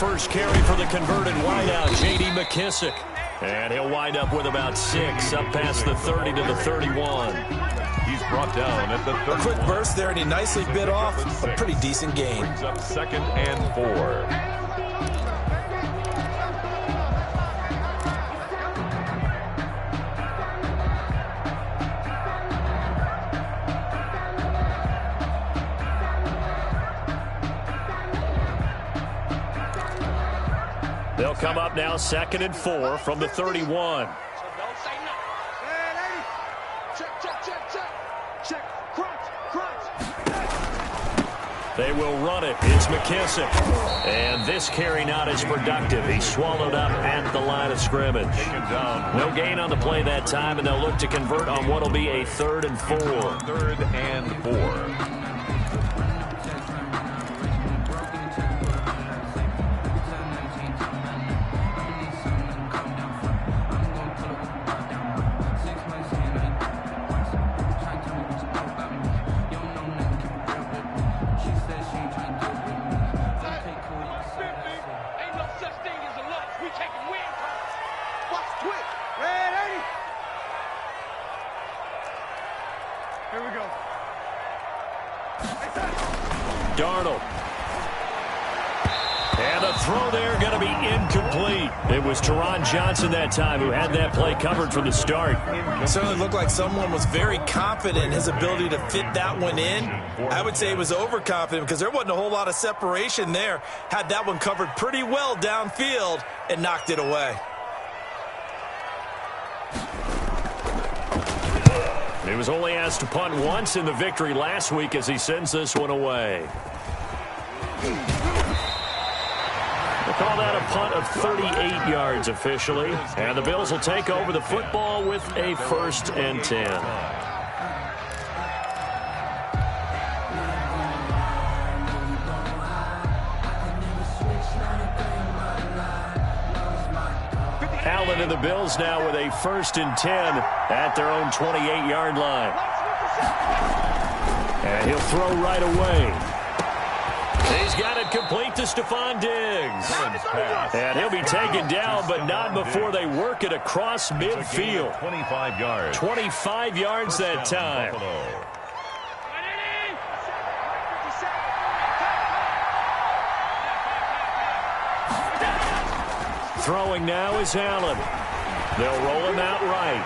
first carry for the converted wideout, J.D. McKissick. And he'll wind up with about 6, up past the 30 to the 31. He's brought down at the 30. A quick burst there, and he nicely bit off a pretty decent gain. Brings up 2nd and 4. They'll come up now 2nd and 4 from the 31. They will run it. It's McKissick. And this carry not as productive. He's swallowed up at the line of scrimmage. No gain on the play that time, and they'll look to convert on what will be a 3rd and 4. 3rd and 4. Darnold. And the throw there going to be incomplete. It was Teron Johnson that time who had that play covered from the start. It certainly looked like someone was very confident in his ability to fit that one in. I would say he was overconfident because there wasn't a whole lot of separation there. Had that one covered pretty well downfield and knocked it away. He was only asked to punt once in the victory last week as he sends this one away. We'll call that a punt of 38 yards officially. And the Bills will take over the football with a 1st and 10. Allen and the Bills now with a 1st and 10 at their own 28-yard line. And he'll throw right away. He's got it complete to Stephon Diggs. And he'll be taken down, but not before they work it across midfield. 25 yards. 25 yards that time. Throwing now is Allen. They'll roll him out right.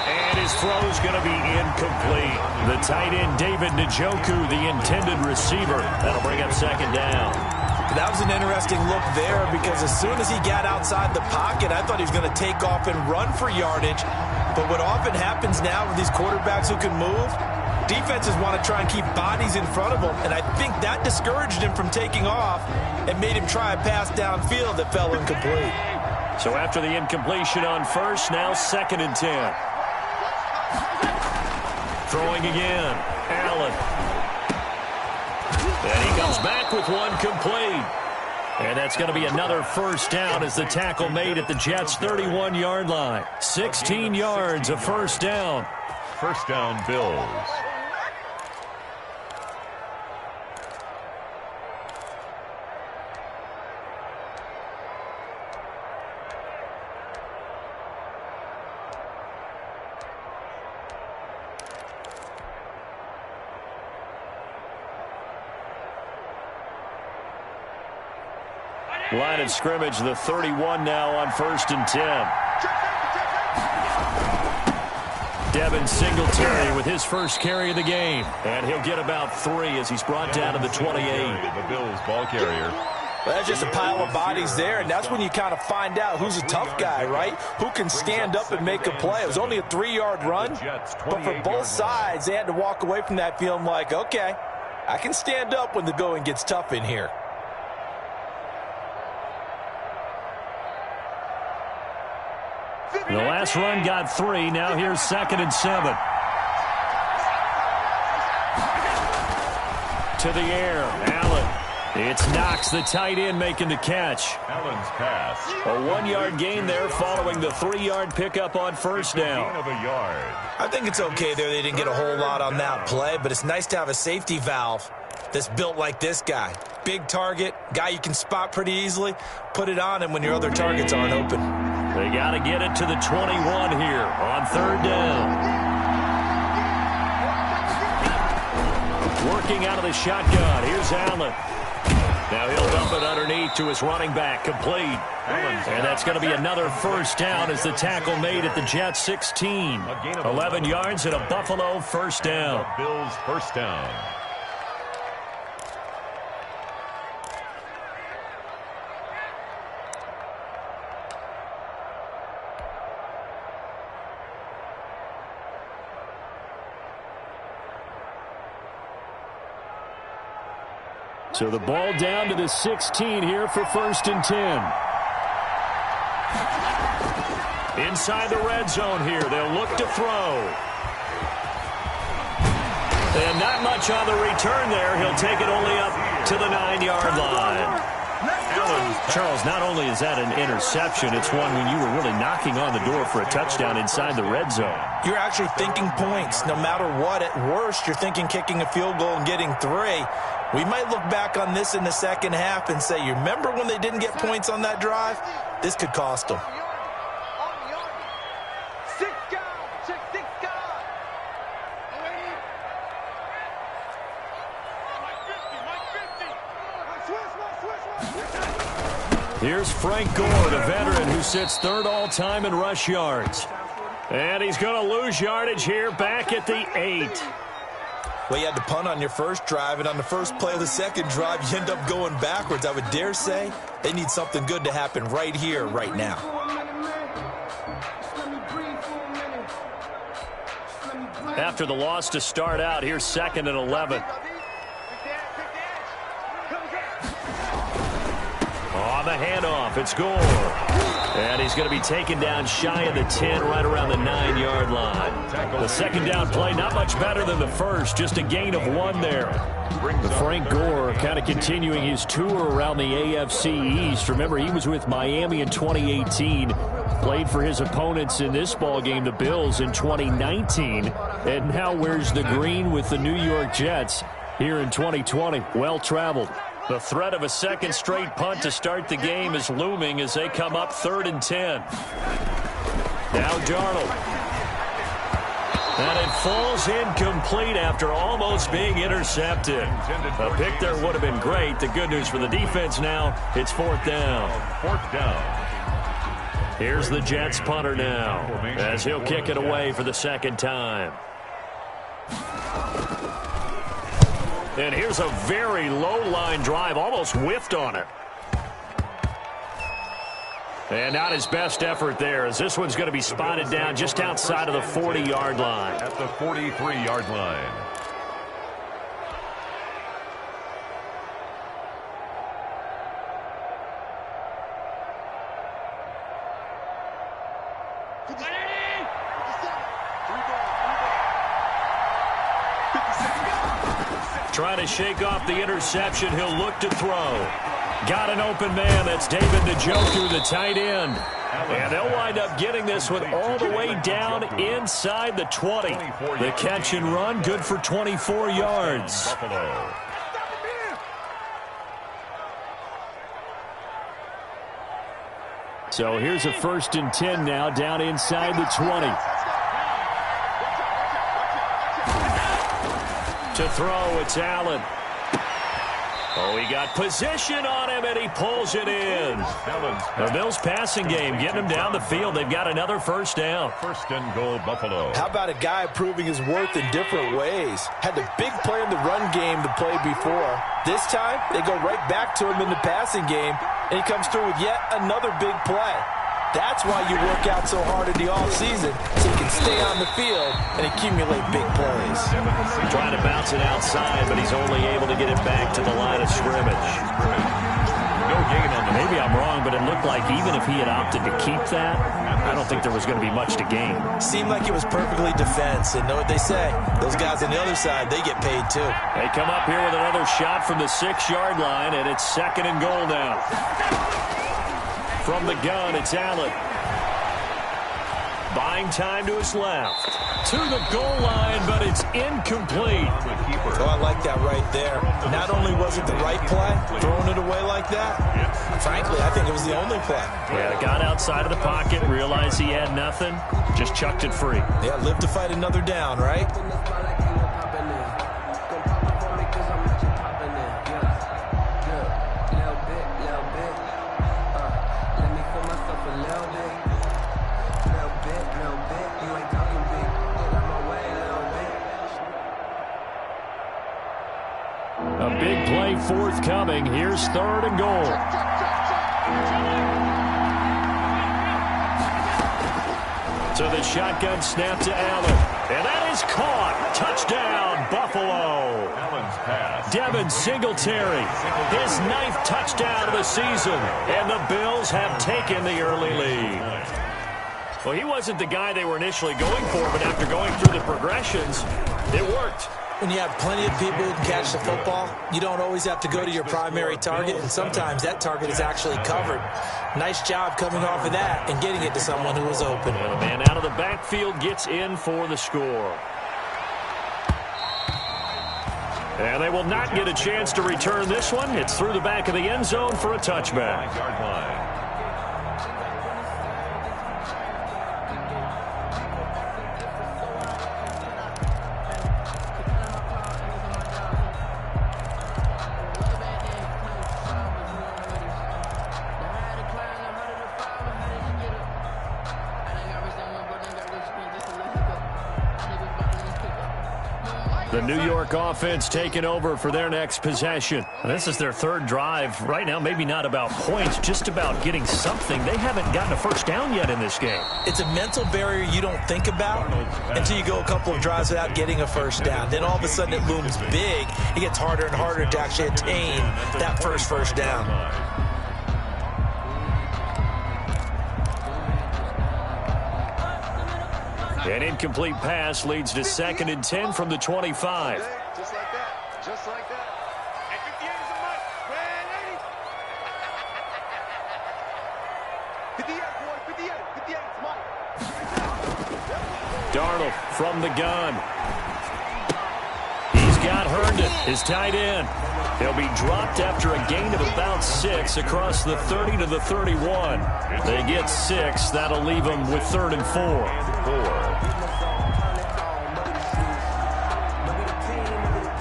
And his throw's going to be incomplete. The tight end, David Njoku, the intended receiver. That'll bring up 2nd down. That was an interesting look there because as soon as he got outside the pocket, I thought he was going to take off and run for yardage. But what often happens now with these quarterbacks who can move, defenses want to try and keep bodies in front of them. And I think that discouraged him from taking off and made him try a pass downfield that fell incomplete. So after the incompletion on 1st, now 2nd and 10. Throwing again. Allen. And he comes back with one complete. And that's going to be another 1st down as the tackle made at the Jets' 31-yard line. 16 yards, a 1st down. 1st down, Bills. Line of scrimmage, the 31 now on 1st and 10. Devin Singletary with his first carry of the game. And he'll get about 3 as he's brought down to the 28. The Bills ball carrier. Well, that's just a pile of bodies there, and that's when you kind of find out who's a tough guy, right? Who can stand up and make a play. It was only a 3-yard run, but for both sides, they had to walk away from that feeling like, okay, I can stand up when the going gets tough in here. The last run got 3. Now here's 2nd and 7. To the air. Allen. It's Knox, the tight end, making the catch. Allen's pass. A 1-yard gain there following the 3-yard pickup on 1st down. Gain of a yard. I think it's okay there. They didn't get a whole lot on that play, but it's nice to have a safety valve that's built like this guy. Big target, guy you can spot pretty easily. Put it on him when your other targets aren't open. They got to get it to the 21 here on 3rd down. Working out of the shotgun. Here's Allen. Now he'll dump it underneath to his running back. Complete. And that's going to be another first down as the tackle made at the Jets 16. 11 yards and a Buffalo first down. The Bills first down. So the ball down to the 16 here for 1st and 10. Inside the red zone here. They'll look to throw. And not much on the return there. He'll take it only up to the 9-yard line. Charles, not only is that an interception, it's one when you were really knocking on the door for a touchdown inside the red zone. You're actually thinking points. No matter what, at worst, you're thinking kicking a field goal and getting 3. We might look back on this in the second half and say, you remember when they didn't get points on that drive? This could cost them. Here's Frank Gore, the veteran who sits 3rd all-time in rush yards. And he's going to lose yardage here back at the 8. Well, you had to punt on your first drive, and on the first play of the second drive, you end up going backwards. I would dare say they need something good to happen right here, right now. After the loss to start out, here's 2nd and 11. On the handoff, it's Gore. And he's going to be taken down shy of the 10, right around the 9-yard line. The second down play, not much better than the first, just a gain of 1 there. But Frank Gore kind of continuing his tour around the AFC East. Remember, he was with Miami in 2018, played for his opponents in this ballgame, the Bills, in 2019, and now wears the green with the New York Jets here in 2020. Well-traveled. The threat of a second straight punt to start the game is looming as they come up 3rd and 10. Now Darnold. And it falls incomplete after almost being intercepted. A pick there would have been great. The good news for the defense now, it's 4th down. 4th down. Here's the Jets punter now as he'll kick it away for the second time. And here's a very low-line drive, almost whiffed on it. And not his best effort there, as this one's going to be spotted down just outside of the 40-yard line. At the 43-yard line. Trying to shake off the interception. He'll look to throw. Got an open man. That's David Njoku, the tight end. And they'll wind up getting this one all the way down inside the 20. The catch and run, good for 24 yards. Buffalo. So here's a 1st and 10 now, down inside the 20. To throw, it's Allen. Oh, he got position on him, and he pulls it in. The Bills passing game, getting him down the field. They've got another first down. 1st and goal, Buffalo. How about a guy proving his worth in different ways? Had the big play in the run game to play before. This time, they go right back to him in the passing game, and he comes through with yet another big play. That's why you work out so hard in the offseason, so you can stay on the field and accumulate big plays. Trying to bounce it outside, but he's only able to get it back to the line of scrimmage. No gain on the Maybe I'm wrong, but it looked like even if he had opted to keep that, I don't think there was going to be much to gain. Seemed like it was perfectly defense, and know what they say. Those guys on the other side, they get paid too. They come up here with another shot from the 6-yard line, and it's 2nd and goal now. From the gun, it's Allen. Buying time to his left. To the goal line, but it's incomplete. Oh, I like that right there. Not only was it the right play, throwing it away like that, frankly, I think it was the only play. Yeah, got outside of the pocket, realized he had nothing, just chucked it free. Yeah, live to fight another down, right? A big play forthcoming. Here's 3rd and goal. So the shotgun snap to Allen. And that is caught. Touchdown, Buffalo. Allen's pass. Devin Singletary, his 9th touchdown of the season. And the Bills have taken the early lead. Well, he wasn't the guy they were initially going for, but after going through the progressions, it worked. When you have plenty of people who can catch the football, you don't always have to go to your primary target, and sometimes that target is actually covered. Nice job coming off of that and getting it to someone who was open. And the man out of the backfield gets in for the score. And they will not get a chance to return this one. It's through the back of the end zone for a touchback. 5-yard line. The New York offense taking over for their next possession. This is their 3rd drive. Right now, maybe not about points, just about getting something. They haven't gotten a first down yet in this game. It's a mental barrier you don't think about until you go a couple of drives without getting a first down. Then all of a sudden it looms big. It gets harder and harder to actually attain that first down. An incomplete pass leads to 2nd and 10 from the 25. Just like that. Just like that. Hey, 58 is a mic. Man, 58, boy. 58. 58 is Mike. Darnold from the gun. He's got Herndon, his tight end. He'll be dropped after a gain of about 6 across the 30 to the 31. They get 6. That'll leave them with 3rd and 4.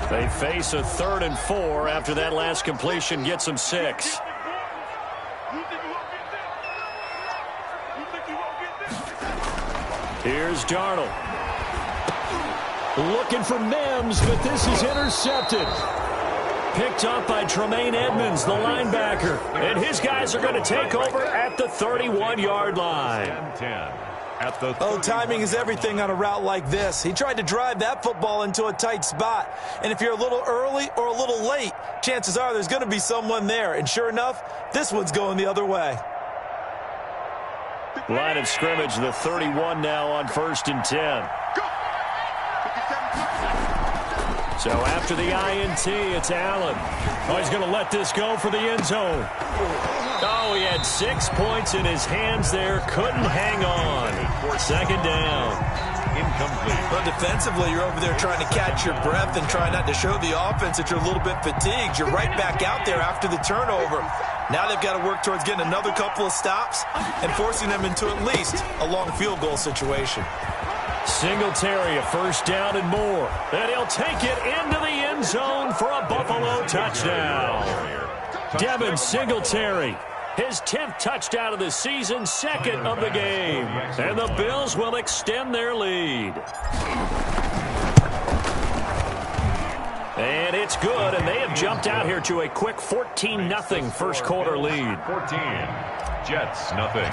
They face a 3rd and 4 after that last completion gets them 6. Here's Darnold. Looking for Mims, but this is intercepted. Picked up by Tremaine Edmonds, the linebacker. And his guys are going to take over at the 31-yard line. 10. At the Oh, timing is everything on a route like this. He tried to drive that football into a tight spot. And if you're a little early or a little late, chances are there's going to be someone there. And sure enough, this one's going the other way. Line of scrimmage, the 31 now on 1st and 10. So after the INT, it's Allen. Oh, he's going to let this go for the end zone. Oh, he had 6 points in his hands there. Couldn't hang on. 2nd down. incomplete. Well, defensively, you're over there trying to catch your breath and try not to show the offense that you're a little bit fatigued. You're right back out there after the turnover. Now they've got to work towards getting another couple of stops and forcing them into at least a long field goal situation. Singletary, a 1st down and more. And he'll take it into the end zone for a Buffalo touchdown. Devin Singletary, his 10th touchdown of the season, 2nd of the game. And the Bills will extend their lead. And it's good, and they have jumped out here to a quick 14-0 first quarter lead. 14. Jets, nothing.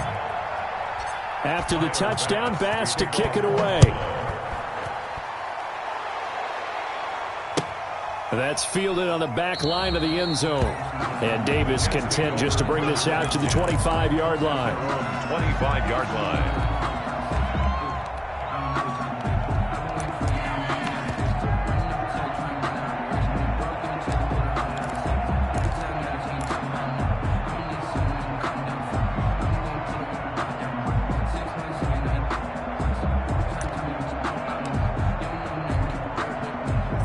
After the touchdown, Bass to kick it away. That's fielded on the back line of the end zone. And Davis content just to bring this out to the 25-yard line. 25-yard line.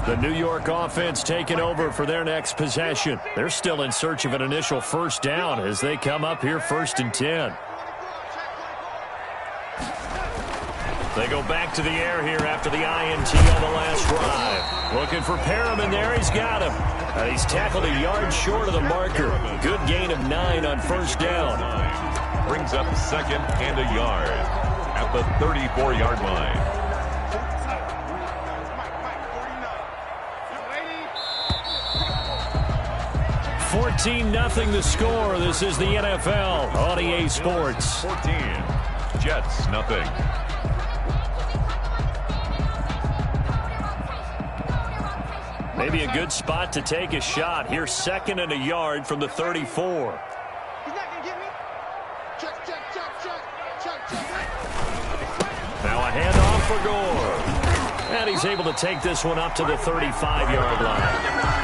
The New York offense taking over for their next possession. They're still in search of an initial first down as they come up here 1st and 10. They go back to the air here after the INT on the last drive. Looking for Perriman there. He's got him. And he's tackled a yard short of the marker. Good gain of 9 on first down. Brings up 2nd and a yard at the 34-yard line. 14-0 the score. This is the NFL on EA Sports. 14. Jets, nothing. Maybe a good spot to take a shot. Here, 2nd and a yard from the 34. He's not going to get me. Check, check, check, check, check, check. Now a handoff for Gore. And he's able to take this one up to the 35-yard line.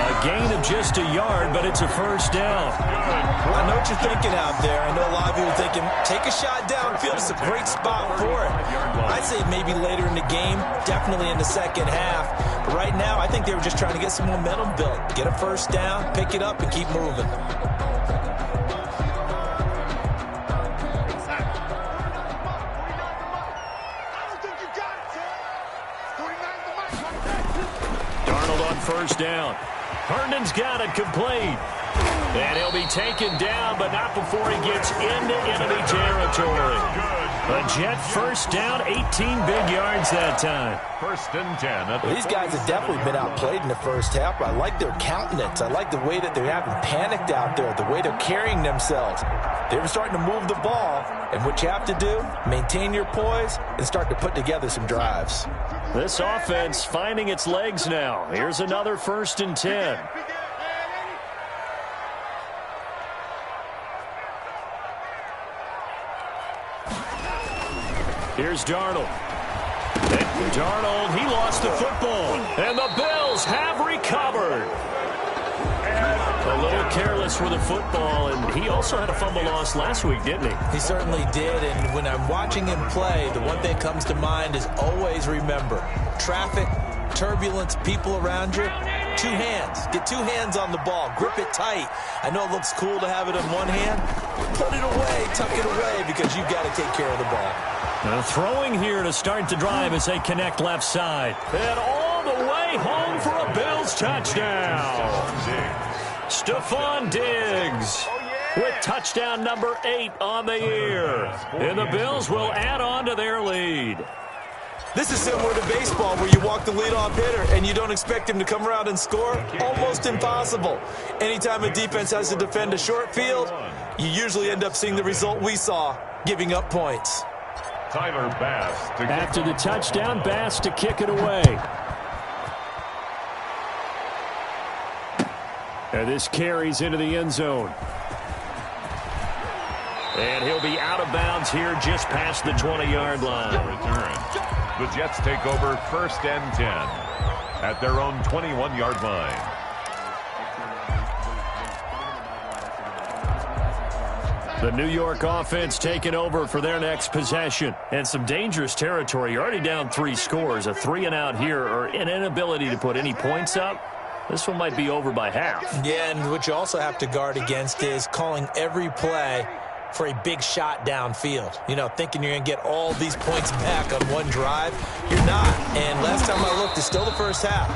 A gain of just a yard, but it's a first down. I know what you're thinking out there. I know a lot of people are thinking, take a shot downfield. It's a great spot for it. I'd say maybe later in the game, definitely in the second half. But right now, I think they were just trying to get some momentum built. Get a first down, pick it up, and keep moving. First down. Herndon's got it complete. And he'll be taken down, but not before he gets into enemy territory. A Jet first down, 18 big yards that time. 1st and 10. Well, these guys have definitely been outplayed in the first half. I like their countenance. I like the way that they haven't panicked out there, the way they're carrying themselves. They were starting to move the ball, and what you have to do, maintain your poise and start to put together some drives. This offense finding its legs now. Here's another 1st and 10. Here's Darnold. And Darnold, he lost the football. And the Bills have recovered. A little careless with the football, and he also had a fumble loss last week, didn't he? He certainly did, and when I'm watching him play, the one thing that comes to mind is always remember, traffic, turbulence, people around you, 2 hands. Get 2 hands on the ball. Grip it tight. I know it looks cool to have it in one hand. Put it away, tuck it away, because you've got to take care of the ball. Now throwing here to start the drive as they connect left side. And all the way home for a Bills touchdown. Stephon Diggs with touchdown number 8 on the year. And the Bills will add on to their lead. This is similar to baseball where you walk the leadoff hitter and you don't expect him to come around and score. Almost impossible. Anytime a defense has to defend a short field, you usually end up seeing the result we saw, giving up points. Tyler Bass. After the touchdown, Bass to kick it away. And this carries into the end zone. And he'll be out of bounds here just past the 20-yard line. Return. The Jets take over 1st and 10 at their own 21-yard line. The New York offense taking over for their next possession. And some dangerous territory. You're already down 3 scores. A 3-and-out here or an inability to put any points up. This one might be over by half. Yeah, and what you also have to guard against is calling every play for a big shot downfield. You know, thinking you're going to get all these points back on one drive. You're not. And last time I looked, it's still the first half.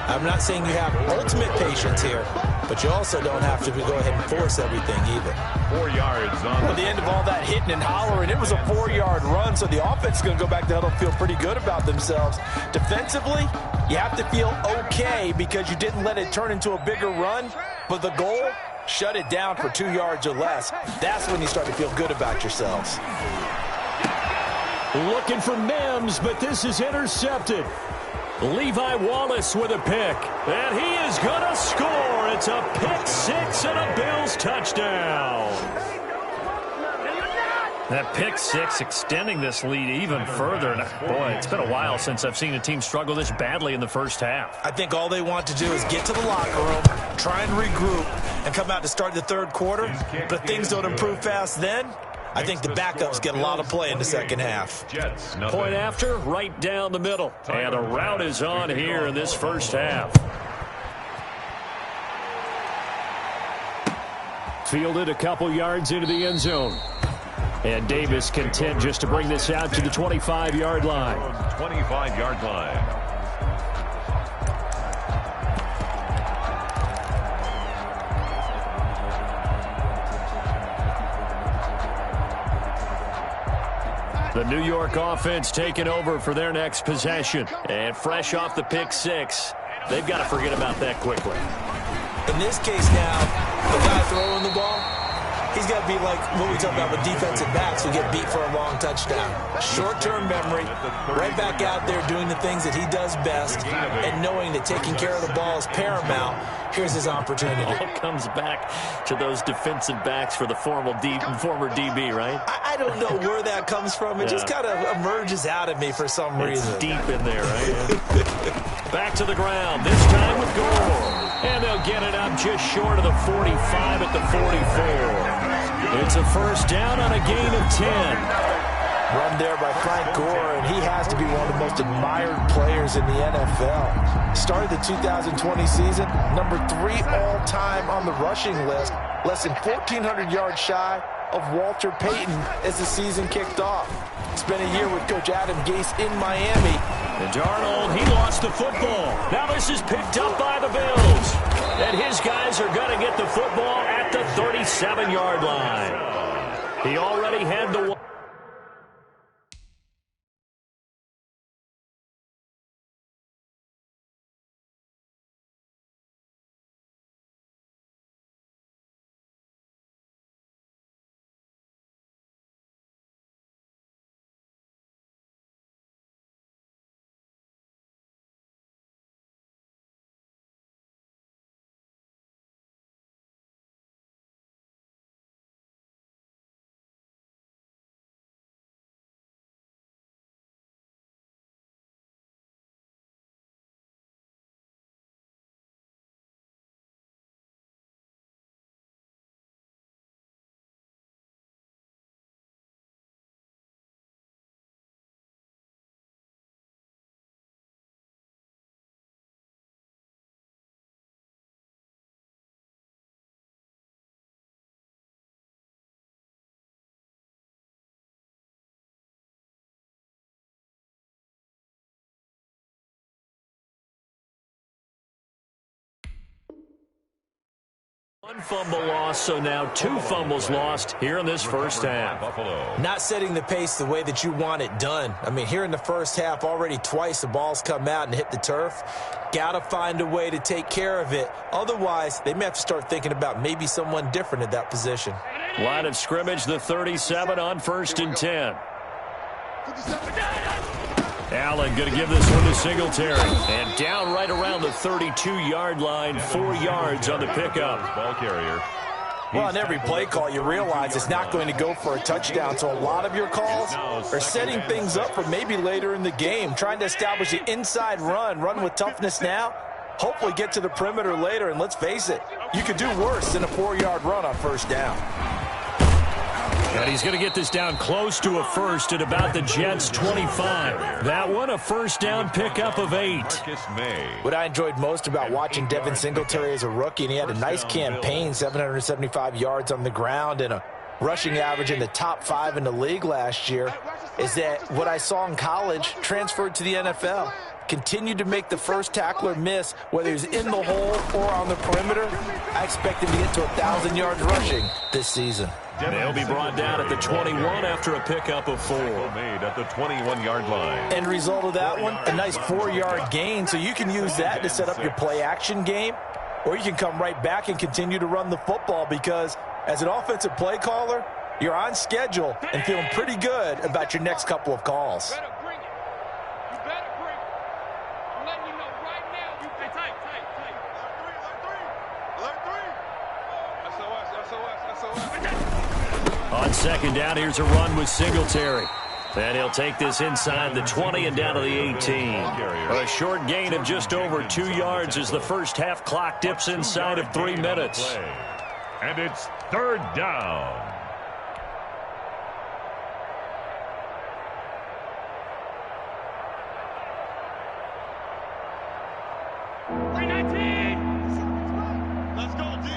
I'm not saying you have ultimate patience here, but you also don't have to go ahead and force everything either. 4 yards on At the end of all that hitting and hollering, it was a 4-yard run, so the offense is going to go back to huddle, feel pretty good about themselves. Defensively, you have to feel okay because you didn't let it turn into a bigger run, but the goal, shut it down for 2 yards or less. That's when you start to feel good about yourselves. Looking for Mims, but this is intercepted. Levi Wallace with a pick, and he is going to score. It's a pick 6 and a Bills touchdown. That pick 6 extending this lead even further. And boy, it's been a while since I've seen a team struggle this badly in the first half. I think all they want to do is get to the locker room, try and regroup, and come out to start the third quarter. But if things don't improve fast then, I think the backups get a lot of play in the second half. Point after, right down the middle. And a rout is on here in this first half. Fielded a couple yards into the end zone. And Davis content just to bring this out to the 25-yard line. 25-yard line. The New York offense taking over for their next possession. And fresh off the pick six, they've got to forget about that quickly. In this case now, the guy throwing the ball, he's got to be like what we talk about with defensive backs who get beat for a long touchdown. Short-term memory, right back out there doing the things that he does best, and knowing that taking care of the ball is paramount. Here's his opportunity. All comes back to those defensive backs for the former DB, right? I don't know where that comes from. It just kind of emerges out of me for some reason. It's deep in there, right? Back to the ground, this time with Gore. And they'll get it up just short of the 45 at the 44. It's a first down on a gain of 10. Run there by Frank Gore, and he has to be one of the most admired players in the NFL. Started the 2020 season, number 3 all-time on the rushing list, less than 1,400 yards shy of Walter Payton as the season kicked off. Spent a year with Coach Adam Gase in Miami. And Darnold, he lost the football. Now this is picked up by the Bills. And his guys are going to get the football at the 37-yard line. He already had the one. One fumble lost, so now 2 fumbles lost here in this first half. Not setting the pace the way that you want it done. I mean, here in the first half, already twice the ball's come out and hit the turf. Got to find a way to take care of it. Otherwise, they may have to start thinking about maybe someone different at that position. Line of scrimmage, the 37 on 1st and 10. Allen going to give this one to Singletary. And down right around the 32-yard line, 4 yards on the pickup. Ball carrier. Well, on every play call, you realize it's not going to go for a touchdown. So a lot of your calls are setting things up for maybe later in the game, trying to establish the inside run with toughness now, hopefully get to the perimeter later. And let's face it, you could do worse than a 4-yard run on first down. And he's going to get this down close to a first at about the Jets' 25. That one, a first down pickup of 8. What I enjoyed most about watching Devin Singletary as a rookie, and he had a nice campaign, 775 yards on the ground and a rushing average in the top 5 in the league last year, is that what I saw in college transferred to the NFL. Continued to make the first tackler miss, whether he's in the hole or on the perimeter. I expect him to get to 1,000 yards rushing this season. They'll be brought down at the 21 after a pickup of 4. Made at the 21-yard line. End result of that one, a nice 4-yard gain, so you can use that to set up your play-action game, or you can come right back and continue to run the football because as an offensive play caller, you're on schedule and feeling pretty good about your next couple of calls. On second down, here's a run with Singletary. And he'll take this inside the 20 and down to the 18. A short gain of just over 2 yards as the first half clock dips inside of 3 minutes. And it's 3rd down. 319. Let's go, D.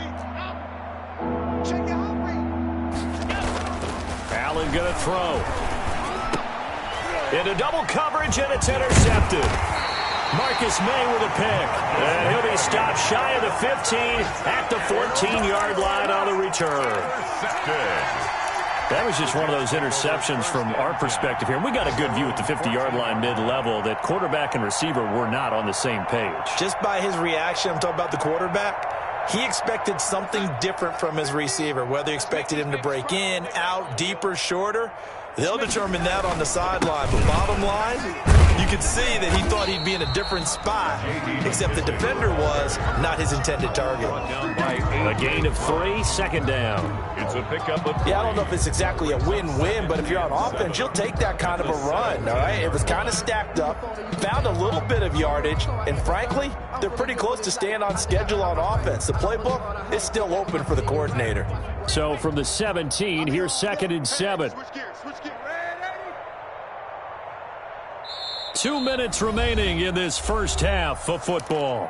Check your heart rate. Allen going to throw. Into double coverage, and it's intercepted. Marcus May with a pick. And he'll be stopped shy of the 15 at the 14-yard line on the return. That was just one of those interceptions from our perspective here. We got a good view at the 50-yard line mid-level that quarterback and receiver were not on the same page. Just by his reaction, I'm talking about the quarterback, he expected something different from his receiver, whether he expected him to break in, out, deeper, shorter. They'll determine that on the sideline. But bottom line, you could see that he thought he'd be in a different spot, except the defender was not his intended target. A gain of 3, second down. It's a pickup of 3. Yeah, I don't know if it's exactly a win-win, but if you're on offense, you'll take that kind of a run, all right? It was kind of stacked up, found a little bit of yardage, and frankly, they're pretty close to staying on schedule on offense. The playbook is still open for the coordinator. So from the 17, here's 2nd and 7. Switch gears. 2 minutes remaining in this first half of football.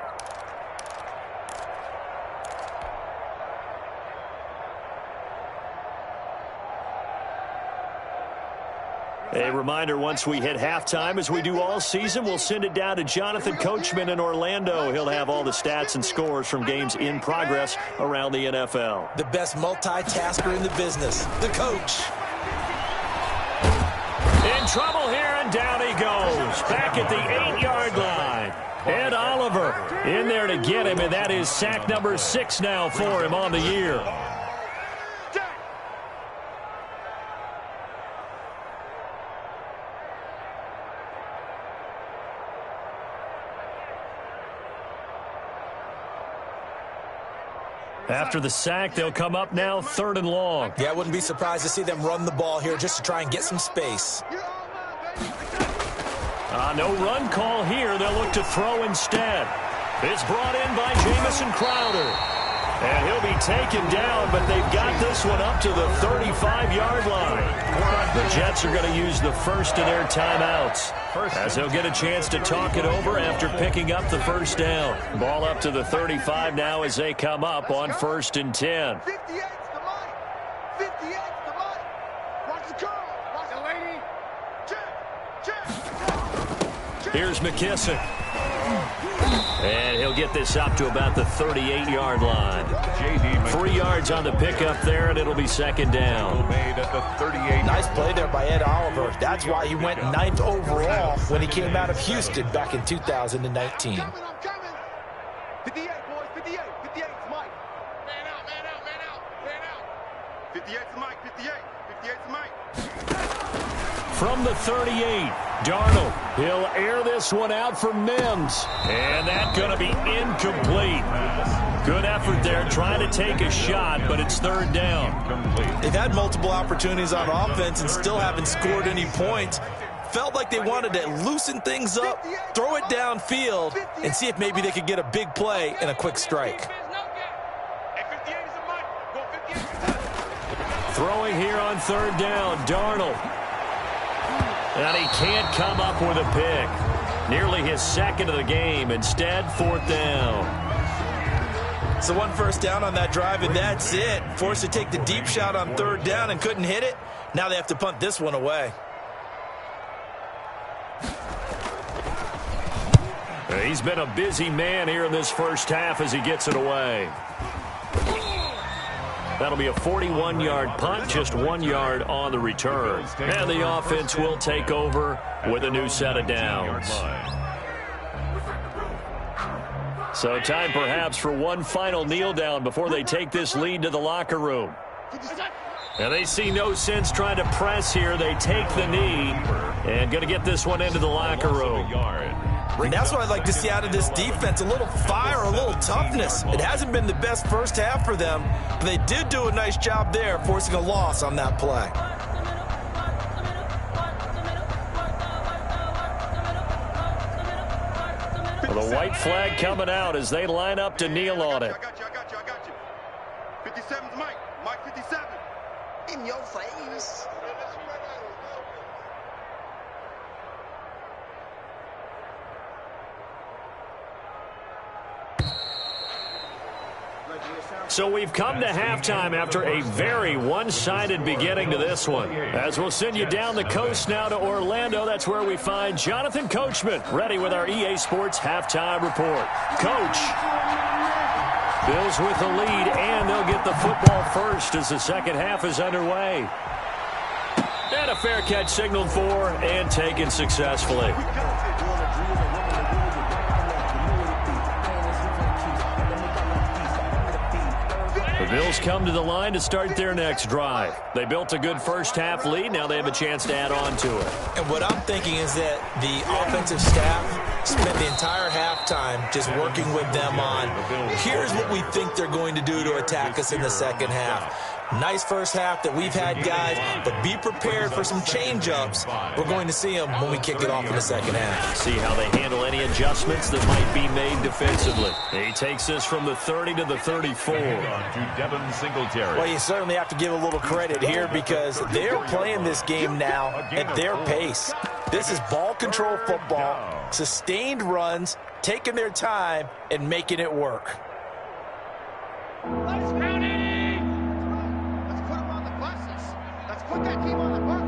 A reminder, once we hit halftime, as we do all season, we'll send it down to Jonathan Coachman in Orlando. He'll have all the stats and scores from games in progress around the NFL. The best multitasker in the business, the coach. In trouble here, and down he goes. Back at the 8-yard line. Ed Oliver in there to get him, and that is sack number 6 now for him on the year. After the sack, they'll come up now 3rd and long. Yeah, I wouldn't be surprised to see them run the ball here just to try and get some space. No run call here. They'll look to throw instead. It's brought in by Jamison Crowder. And he'll be taken down, but they've got this one up to the 35-yard line. The Jets are going to use the first of their timeouts, as they'll get a chance to talk it over after picking up the first down. Ball up to the 35 now as they come up on 1st and 10. 58's the mic. 58's the mic. Watch the girl. Watch the lady. Check. Here's McKissick. And he'll get this up to about the 38-yard line. 3 yards on the pickup there, and it'll be 2nd down. Made at the 38. Nice play there by Ed Oliver. That's why he went 9th overall when he came out of Houston back in 2019. I'm coming. 58, boys. 58. 58's the mic. Man out. 58's the mic. 58's the mic. From the 38, Darnold. He'll air this one out for Mims. And that's going to be incomplete. Good effort there trying to take a shot, but it's 3rd down. They've had multiple opportunities on offense and still haven't scored any points. Felt like they wanted to loosen things up, throw it downfield, and see if maybe they could get a big play and a quick strike. Throwing here on 3rd down, Darnold. And he can't come up with a pick. Nearly his 2nd of the game. Instead, 4th down. So 1 first down on that drive, and that's it. Forced to take the deep shot on 3rd down and couldn't hit it. Now they have to punt this one away. He's been a busy man here in this first half as he gets it away. That'll be a 41-yard punt, just 1 yard on the return. And the offense will take over with a new set of downs. So time perhaps for one final kneel down before they take this lead to the locker room. And they see no sense trying to press here. They take the knee and going to get this one into the locker room. And that's what I'd like to see out of this defense, a little fire, a little toughness. It hasn't been the best first half for them, but they did do a nice job there, forcing a loss on that play. Well, the white flag coming out as they line up to kneel on it. I got you. 57's Mike. Mike 57. In your face. So we've come to halftime after a very one-sided beginning to this one. As we'll send you down the coast now to Orlando, that's where we find Jonathan Coachman, ready with our EA Sports halftime report. Coach. Bills with the lead, and they'll get the football first as the second half is underway. And a fair catch signaled for and taken successfully. The Bills come to the line to start their next drive. They built a good first-half lead. Now they have a chance to add on to it. And what I'm thinking is that the offensive staff spent the entire halftime just working with them on, here's what we think they're going to do to attack us in the second half. Nice first half that we've had, guys, but be prepared for some change-ups. We're going to see them when we kick it off in the second half. See how they handle any adjustments that might be made defensively. He takes this from the 30 to the 34. To Devin Singletary. Well, you certainly have to give a little credit here because they're playing this game now at their pace. This is ball control football, sustained runs, taking their time, and making it work. Let's put them on the buses. Let's put that team on the bus.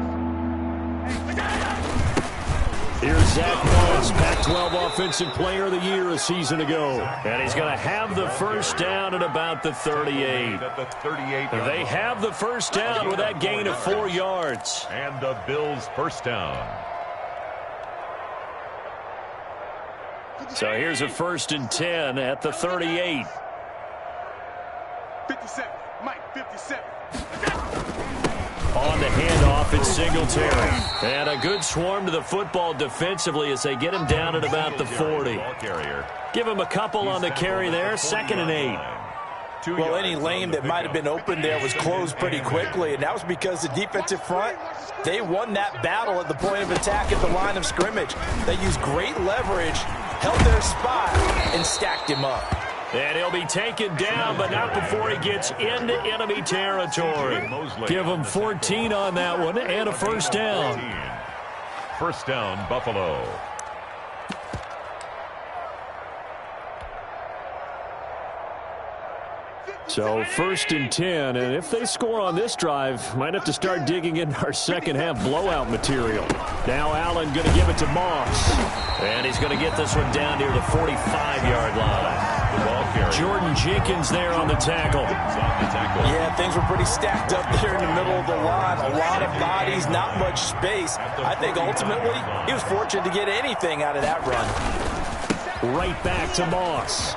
Here's Zach Moss, Pac-12 Offensive Player of the Year a season ago. And he's going to have the first down at about the 38. They have the first down with that gain of 4 yards. And the Bills' first down. So here's a 1st and 10 at the 38. 57. Mike, 57. On the handoff, it's Singletary. And a good swarm to the football defensively as they get him down at about the 40. Give him a couple on the carry there, 2nd and 8. Well, any lane that might have been open there was closed pretty quickly, and that was because the defensive front, they won that battle at the point of attack at the line of scrimmage. They used great leverage, held their spot, and stacked him up. And he'll be taken down, but not before he gets into enemy territory. Give him 14 on that one and a first down. First down, Buffalo. So 1st and 10, and if they score on this drive, might have to start digging into our second half blowout material. Now Allen going to give it to Moss. And he's going to get this one down near the 45-yard line. Jordan Jenkins there on the tackle. Yeah, things were pretty stacked up there in the middle of the line. A lot of bodies, not much space. I think ultimately he was fortunate to get anything out of that run. Right back to Moss.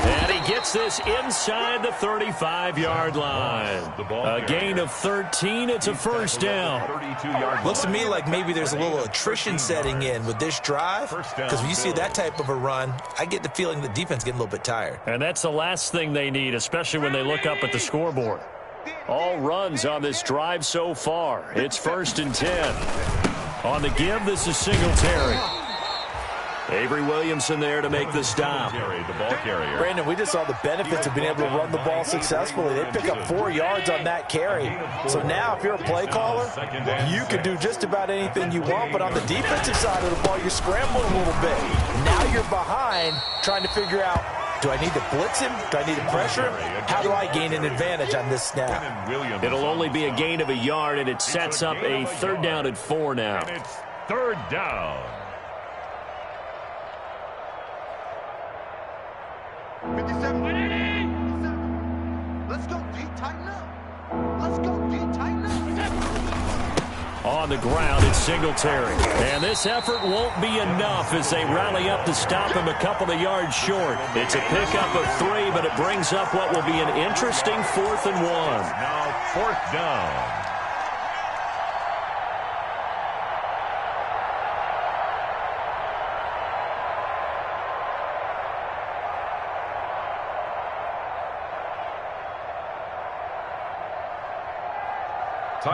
And he gets this inside the 35-yard line. A gain of 13. It's a first down. Looks to me like maybe there's a little attrition setting in with this drive. Because when you see that type of a run, I get the feeling the defense getting a little bit tired. And that's the last thing they need, especially when they look up at the scoreboard. All runs on this drive so far. It's 1st and 10. On the give, this is Singletary. Avery Williamson there to make the stop. Brandon, we just saw the benefits of being able to run the ball successfully. They pick up 4 yards on that carry. So now if you're a play caller, you can do just about anything you want. But on the defensive side of the ball, you're scrambling a little bit. Now you're behind trying to figure out, do I need to blitz him? Do I need to pressure him? How do I gain an advantage on this snap? It'll only be a gain of a yard, and it sets up a 3rd down and 4 now. And it's 3rd down. 57. Let's go, D. Tighten up. Let's go, D. Tighten up. On the ground, it's Singletary. And this effort won't be enough as they rally up to stop him a couple of yards short. It's a pickup of 3, but it brings up what will be an interesting 4th and 1. Now 4th down.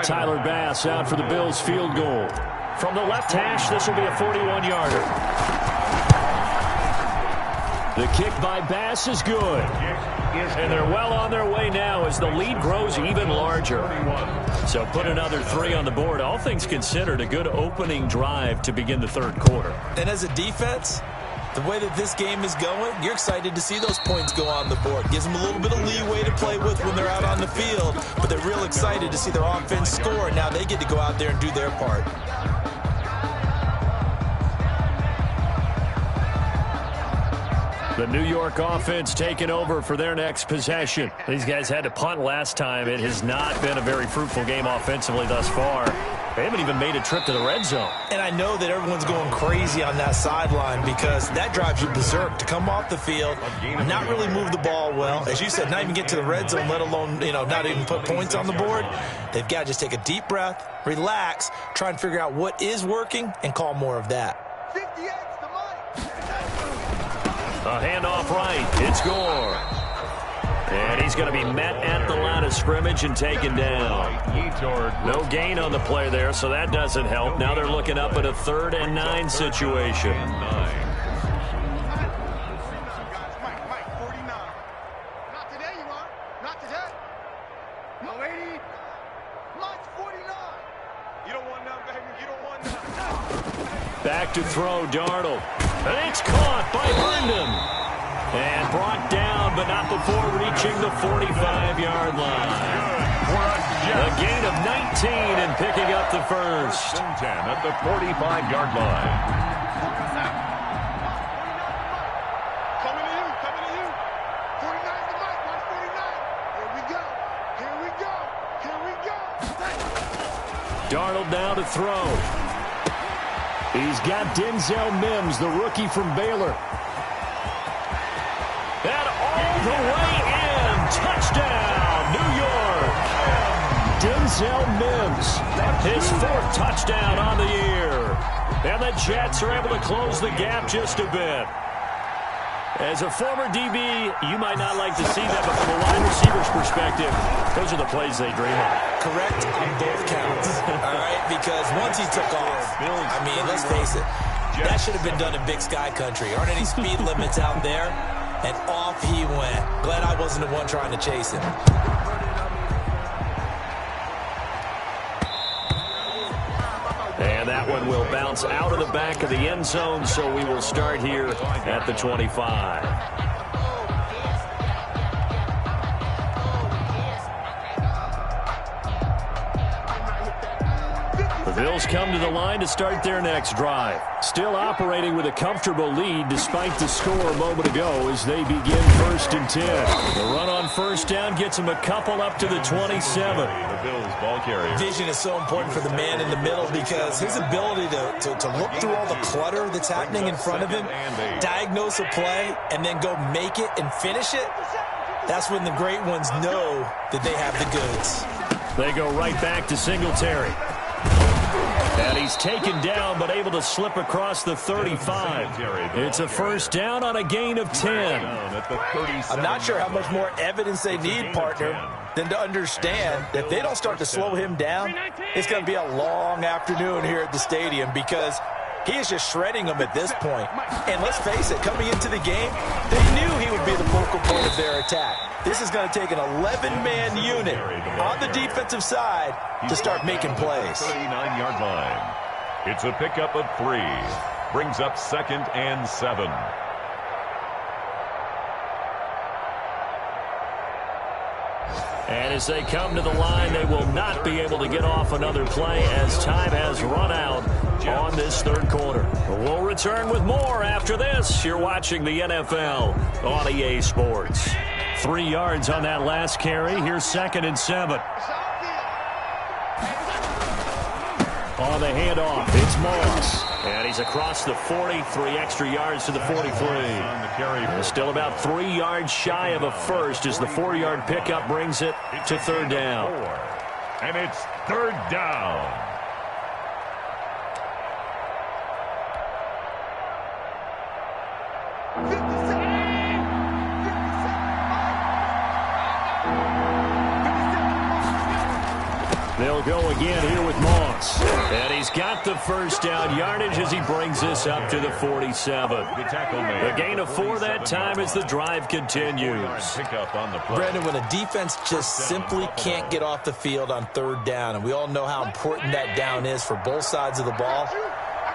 Tyler Bass out for the Bills field goal. From the left hash, this will be a 41-yarder. The kick by Bass is good. And they're well on their way now as the lead grows even larger. So put another 3 on the board. All things considered, a good opening drive to begin the 3rd quarter. And as a defense, The way that this game is going, you're excited to see those points go on the board. Gives them a little bit of leeway to play with when they're out on the field, but they're real excited to see their offense score, and now they get to go out there and do their part. The New York offense taking over for their next possession. These guys had to punt last time. It has not been a very fruitful game offensively thus far. They haven't even made a trip to the red zone. And I know that everyone's going crazy on that sideline because that drives you berserk to come off the field, not really move the ball well. As you said, not even get to the red zone, let alone, not even put points on the board. They've got to just take a deep breath, relax, try and figure out what is working, and call more of that. 58's the mic. A handoff right. It's Gore. And he's going to be met at the line of scrimmage and taken down. No gain on the play there, so that doesn't help. Now they're looking up at a 3rd and 9 situation. Mike, 49. Not today, you are. Not today. No, 80. Mike's 49. You don't want none, baby. You don't want none. Back to throw, Darnold. And it's caught by Herndon. And brought down, but not before reaching the 45-yard line. A gain of 19 and picking up the first. 10 at the 45-yard line. Coming to you. 49's the mic. Watch 49. Here we go. Here we go. Darnold now to throw. He's got Denzel Mims, the rookie from Baylor. And all the way in. Touchdown, New York. Denzel Mims, his 4th touchdown on the year. And the Jets are able to close the gap just a bit. As a former DB, you might not like to see that, but from a wide receiver's perspective, those are the plays they dream of. Correct on both counts, all right? Because once he took off, I mean, let's face it, that should have been done in Big Sky Country. Aren't any speed limits out there? And off he went. Glad I wasn't the one trying to chase him. And that one will bounce out of the back of the end zone, so we will start here at the 25. The Bills come to the line to start their next drive. Still operating with a comfortable lead despite the score a moment ago as they begin 1st and 10. The run on 1st down gets them a couple up to the 27. The Bills ball carrier. Vision is so important for the man in the middle because his ability to look through all the clutter that's happening in front of him, diagnose a play, and then go make it and finish it, that's when the great ones know that they have the goods. They go right back to Singletary. And he's taken down, but able to slip across the 35. It's a 1st down on a gain of 10. I'm not sure how much more evidence they need, partner, than to understand that if they don't start to slow him down, it's going to be a long afternoon here at the stadium because he is just shredding them at this point. And let's face it, coming into the game, they knew he would be the focal point of their attack. This is going to take an 11-man unit on the defensive side to start making plays. 39-yard line. It's a pickup of 3. Brings up 2nd and 7. And as they come to the line, they will not be able to get off another play as time has run out on this 3rd quarter. We'll return with more after this. You're watching the NFL on EA Sports. 3 yards on that last carry. Here's 2nd and 7. On the handoff, it's Moss. And he's across the 40, 3 extra yards to the 43. Still about 3 yards shy of a first as the 4-yard pickup brings it to 3rd down. And it's 3rd down. They'll go again here with Moss. And he's got the 1st down yardage as he brings this up to the 47. The gain of 4 that time as the drive continues. Brandon, when a defense just simply can't get off the field on 3rd down, and we all know how important that down is for both sides of the ball,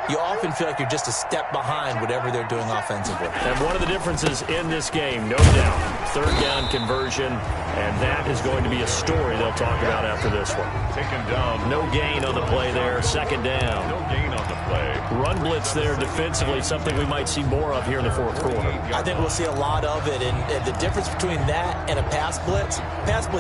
you often feel like you're just a step behind whatever they're doing offensively. And one of the differences in this game, no doubt, third down conversion, and that is going to be a story they'll talk about after this one. Taken down. No gain on the play there, second down. No gain on the play. Run blitz there defensively, something we might see more of here in the fourth quarter. I think we'll see a lot of it, and the difference between that and a pass blitz,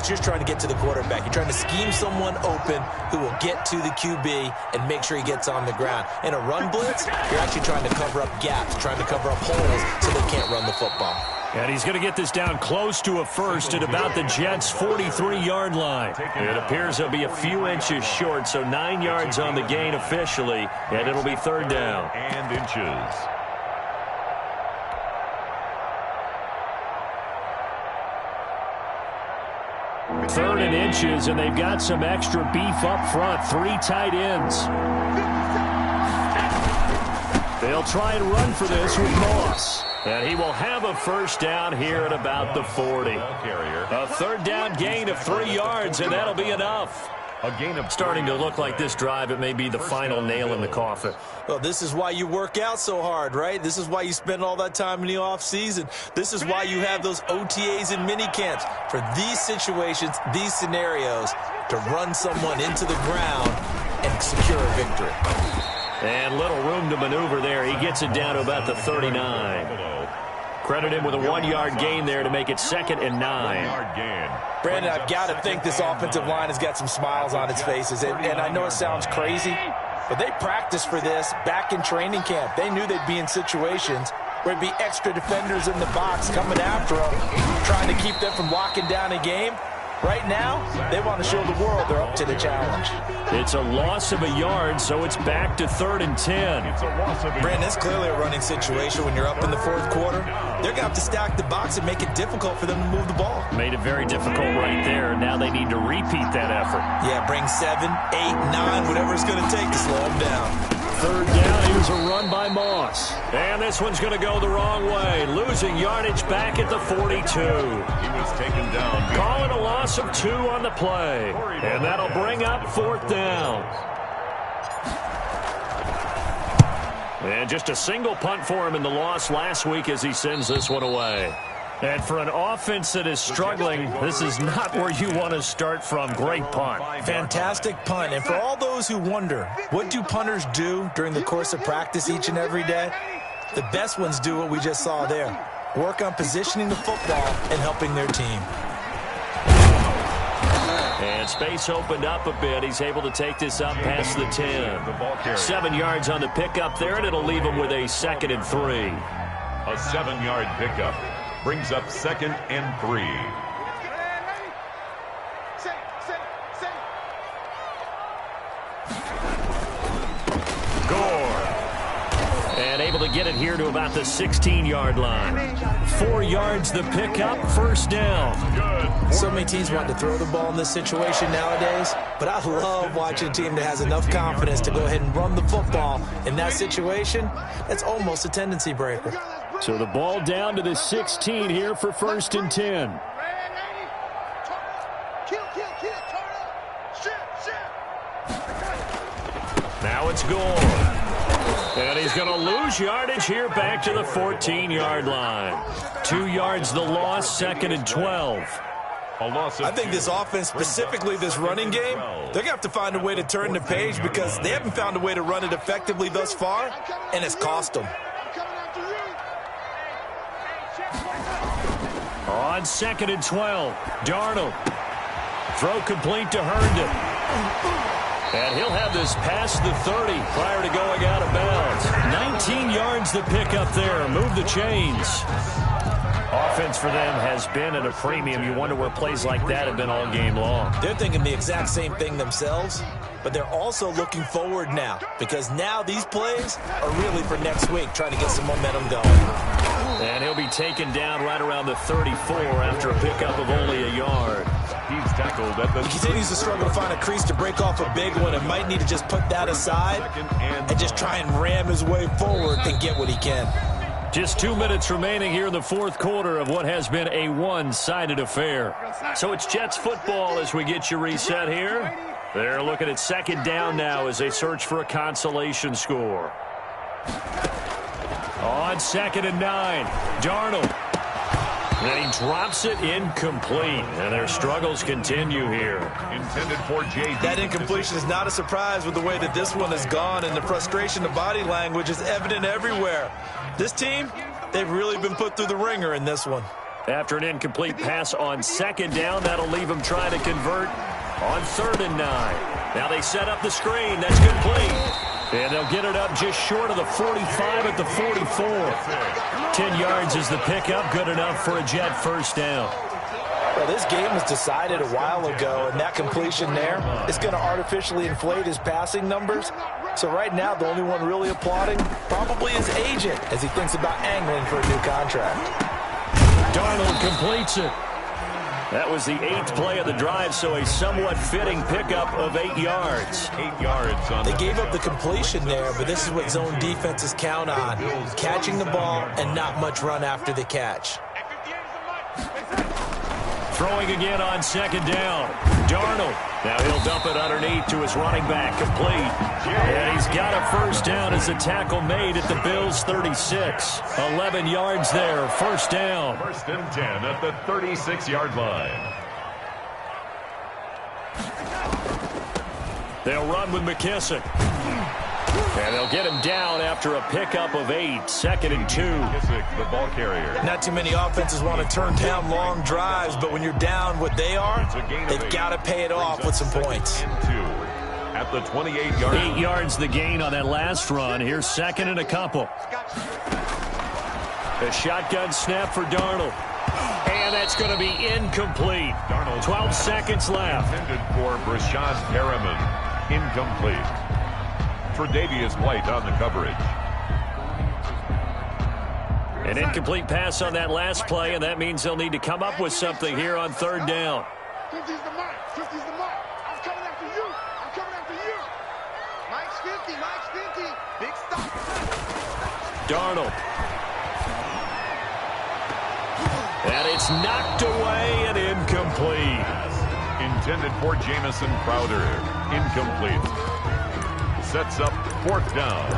you're trying to get to the quarterback. You're trying to scheme someone open who will get to the QB and make sure he gets on the ground. In a run blitz, you're actually trying to cover up gaps, trying to cover up holes so they can't run the football. And he's going to get this down close to a first at about the Jets' 43-yard line. It appears he'll be a few inches short, so 9 yards on the gain officially, and it'll be third down. And inches. Third and inches, and they've got some extra beef up front. 3 tight ends. They'll try and run for this with Moss. And he will have a first down here at about the 40. A third down gain of 3 yards, and that'll be enough. A gain of starting to look like this drive, it may be the final nail in the coffin. Well, this is why you work out so hard, right? This is why you spend all that time in the offseason. This is why you have those OTAs and mini camps. For these situations, these scenarios, to run someone into the ground and secure a victory. And little room to maneuver there. He gets it down to about the 39. Credit him with a 1-yard gain there to make it 2nd and 9. Brandon, I've got to think this offensive line has got some smiles on its faces. And I know it sounds crazy, but they practiced for this back in training camp. They knew they'd be in situations where there'd be extra defenders in the box coming after them, trying to keep them from locking down a game. Right now, they want to show the world they're up to the challenge. It's a loss of a yard, so it's back to 3rd and 10. Brandon, it's clearly a running situation when you're up in the fourth quarter. They're going to have to stack the box and make it difficult for them to move the ball. Made it very difficult right there. Now they need to repeat that effort. Yeah, bring 7, 8, 9, whatever it's going to take to slow them down. Third down, here's a run by Moss. And this one's going to go the wrong way. Losing yardage back at the 42. He was taken down. Call it a loss of 2 on the play. And that'll bring up 4th down. And just a single punt for him in the loss last week as he sends this one away. And for an offense that is struggling, this is not where you want to start from. Great punt. Fantastic punt. And for all those who wonder, what do punters do during the course of practice each and every day? The best ones do what we just saw there. Work on positioning the football and helping their team. And space opened up a bit. He's able to take this up past the 10. 7 yards on the pickup there, and it'll leave him with a 2nd and 3. A 7-yard pickup brings up 2nd and 3. And able to get it here to about the 16-yard line. 4 yards the pickup, first down. Good. So many teams want to throw the ball in this situation nowadays, but I love watching a team that has enough confidence to go ahead and run the football. In that situation, that's almost a tendency breaker. So the ball down to the 16 here for 1st and 10. Now it's Gore. And he's going to lose yardage here back to the 14-yard line. 2 yards the loss, 2nd and 12. I think this offense, specifically this running game, they're going to have to find a way to turn the page because they haven't found a way to run it effectively thus far, and it's cost them. On 2nd and 12, Darnold. Throw complete to Herndon. And he'll have this past the 30 prior to going out of bounds. 19 yards the pick up there. Move the chains. Offense for them has been at a premium. You wonder where plays like that have been all game long. They're thinking the exact same thing themselves, but they're also looking forward now because now these plays are really for next week, trying to get some momentum going. And he'll be taken down right around the 34 after a pickup of only a yard. He's tackled at the... He continues to struggle to find a crease to break off a big one and might need to just put that aside and just try and ram his way forward and get what he can. Just 2 minutes remaining here in the fourth quarter of what has been a one-sided affair. So it's Jets football as we get you reset here. They're looking at 2nd down now as they search for a consolation score. On 2nd and 9, Darnold. And he drops it incomplete. And their struggles continue here. Intended for J.D. That incompletion is not a surprise with the way that this one has gone, and the frustration of body language is evident everywhere. This team, they've really been put through the ringer in this one. After an incomplete pass on 2nd down, that'll leave them trying to convert on 3rd and 9. Now they set up the screen. That's complete. And they'll get it up just short of the 45 at the 44. 10 yards is the pickup. Good enough for a Jet first down. Well, this game was decided a while ago, and that completion there is going to artificially inflate his passing numbers. So right now, the only one really applauding probably his agent as he thinks about angling for a new contract. Darnold completes it. That was the 8th play of the drive, so a somewhat fitting pickup of 8 yards. 8 yards on They gave up the completion there, but this is what zone defenses count on. Catching the ball and not much run after the catch. Throwing again on 2nd down. Darnold. Now he'll dump it underneath to his running back. Complete. And he's got a first down as a tackle made at the Bills' 36. 11 yards there. First down. 1st and 10 at the 36-yard line. They'll run with McKissick. And they'll get him down after a pickup of 8. 2nd and 2. McKissick, the ball carrier. Not too many offenses want to turn down long drives, but when you're down what they are, they've got to pay it off with some points. At the 28-yard line. 8 yards the gain on that last run. Here's 2nd and a couple. A shotgun snap for Darnold. And that's going to be incomplete. Darnold 12 seconds left. Intended for Brashad Perriman. Incomplete. Tre'Davious White on the coverage. An incomplete pass on that last play, and that means they'll need to come up with something here on 3rd down. 50's the mark. 50's the mark. I'm coming after you. I'm coming after you. Mike's 50. Mike's 50. Big stop. Darnold. And it's knocked away and incomplete. Intended for Jamison Crowder. Incomplete. Sets up 4th down.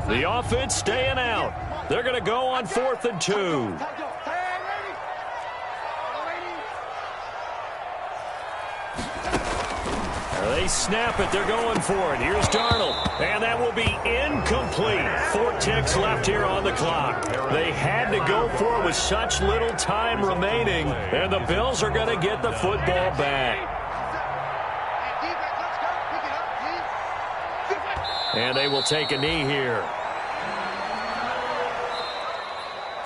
The offense staying out. They're going to go on 4th and 2. They snap it. They're going for it. Here's Darnold. And that will be incomplete. 4 ticks left here on the clock. They had to go for it with such little time remaining. And the Bills are going to get the football back. And they will take a knee here.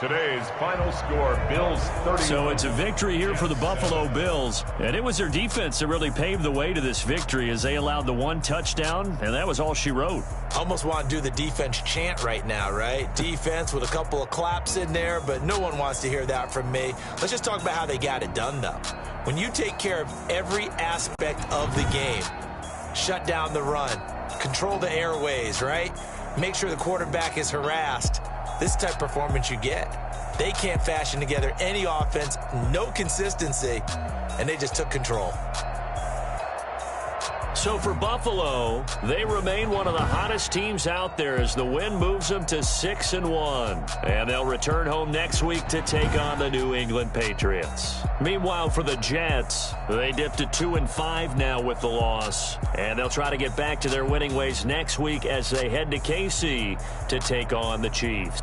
Today's final score, Bills 30. So it's a victory here for the Buffalo Bills. And it was their defense that really paved the way to this victory as they allowed the 1 touchdown, and that was all she wrote. Almost want to do the defense chant right now, right? Defense with a couple of claps in there, but no one wants to hear that from me. Let's just talk about how they got it done, though. When you take care of every aspect of the game, shut down the run, control the airways, right? Make sure the quarterback is harassed. This type of performance you get. They can't fashion together any offense, no consistency, and they just took control. So for Buffalo, they remain one of the hottest teams out there as the win moves them to 6-1. And they'll return home next week to take on the New England Patriots. Meanwhile, for the Jets, they dipped to 2-5 now with the loss. And they'll try to get back to their winning ways next week as they head to KC to take on the Chiefs.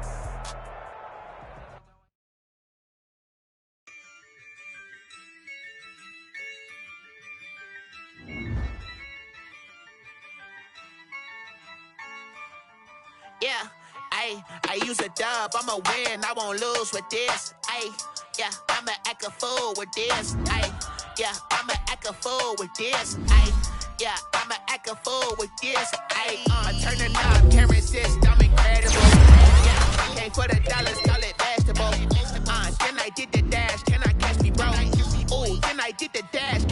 Yeah, I use a dub, I'ma win, I won't lose with this. Yeah, I'ma act a fool with this. Yeah, I'ma act a fool with this. Yeah, I'ma act a fool with this. Turn it up, camera system incredible. Yeah, came for the dollars, call it vegetable. Then I did the dash, can I catch me, bro? Ooh, then I did the dash.